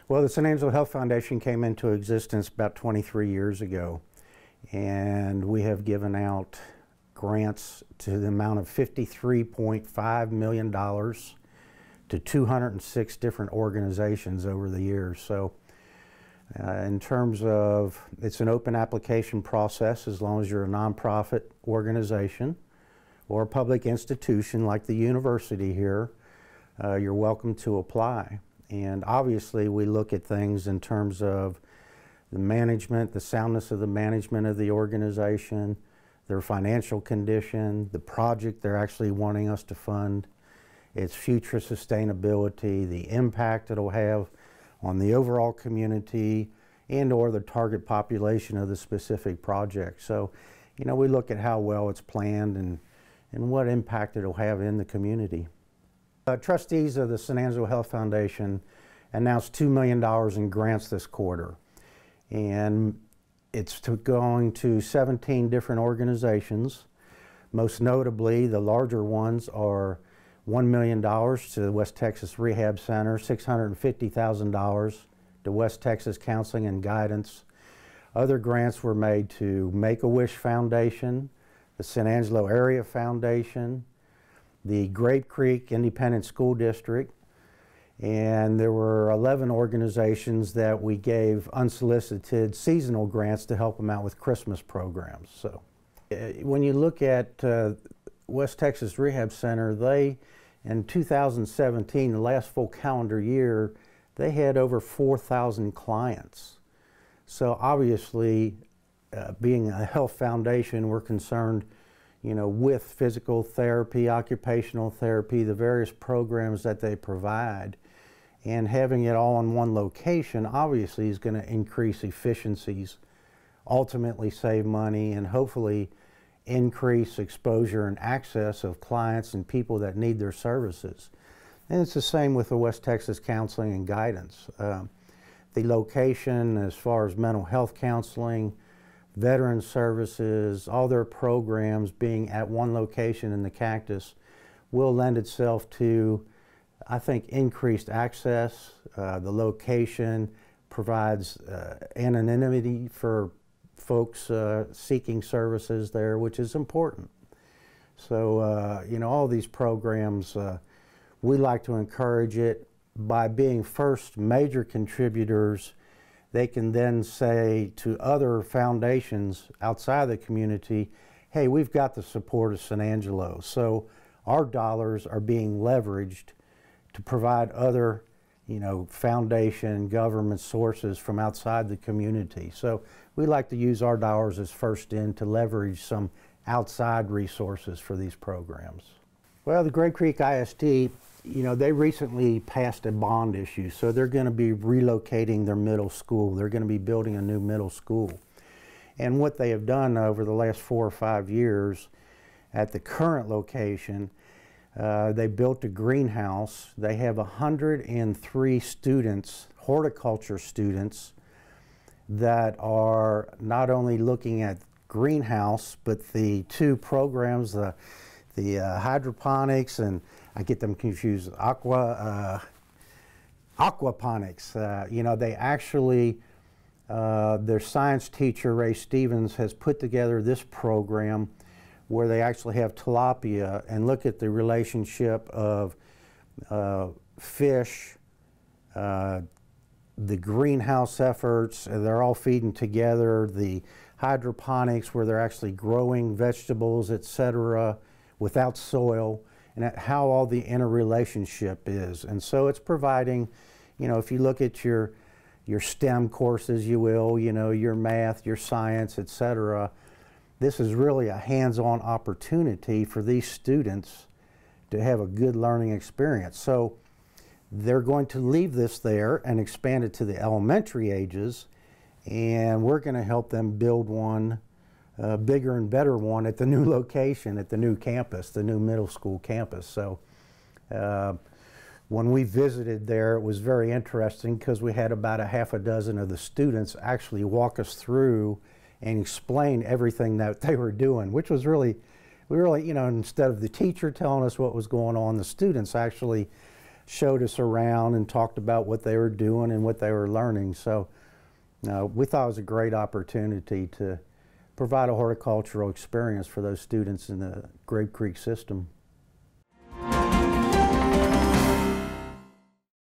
Well, the San Angelo Health Foundation came into existence about 23 years ago, and we have given out grants to the amount of $53.5 million to 206 different organizations over the years. So in terms of, it's an open application process as long as you're a nonprofit organization or a public institution like the university here, you're welcome to apply. And obviously we look at things in terms of the management, the soundness of the management of the organization, their financial condition, the project they're actually wanting us to fund, its future sustainability, the impact it'll have on the overall community and or the target population of the specific project. So, you know, we look at how well it's planned and what impact it'll have in the community. Trustees of the San Angelo Health Foundation announced $2 million in grants this quarter. And it's going to 17 different organizations. Most notably, the larger ones are $1 million to the West Texas Rehab Center, $650,000 to West Texas Counseling and Guidance. Other grants were made to Make-A-Wish Foundation, the San Angelo Area Foundation, the Grape Creek Independent School District, and there were 11 organizations that we gave unsolicited seasonal grants to help them out with Christmas programs. So when you look at West Texas Rehab Center, they, in 2017, the last full calendar year, they had over 4,000 clients. So obviously, being a health foundation, we're concerned, you know, with physical therapy, occupational therapy, the various programs that they provide. And having it all in one location obviously is going to increase efficiencies, ultimately save money, and hopefully increase exposure and access of clients and people that need their services. And it's the same with the West Texas Counseling and Guidance. The location as far as mental health counseling, veteran services, all their programs being at one location in the Cactus will lend itself to, I think, increased access. The location provides anonymity for folks seeking services there, which is important. So, you know, all these programs, we like to encourage it by being first major contributors. They can then say to other foundations outside the community, hey, we've got the support of San Angelo. So our dollars are being leveraged to provide other, you know, foundation, government sources from outside the community. So we like to use our dollars as first in to leverage some outside resources for these programs. Well, the Grape Creek ISD, you know, they recently passed a bond issue, so they're going to be relocating their middle school. They're going to be building a new middle school. And what they have done over the last 4 or 5 years at the current location, they built a greenhouse. They have 103 students, horticulture students, that are not only looking at greenhouse, but the two programs, the hydroponics, and I get them confused, aquaponics. You know, they actually, their science teacher, Ray Stevens, has put together this program where they actually have tilapia and look at the relationship of fish, the greenhouse efforts, they're all feeding together, the hydroponics where they're actually growing vegetables, etc., without soil, and how all the interrelationship is. And so it's providing, you know, if you look at your STEM courses, you will, you know, your math, your science, etc., this is really a hands-on opportunity for these students to have a good learning experience. So they're going to leave this there and expand it to the elementary ages, and we're going to help them build one, bigger and better one at the new location, at the new campus, the new middle school campus. So when we visited there, it was very interesting because we had about a half a dozen of the students actually walk us through and explain everything that they were doing, which was really, you know, instead of the teacher telling us what was going on, the students actually showed us around and talked about what they were doing and what they were learning. So we thought it was a great opportunity to provide a horticultural experience for those students in the Grape Creek system.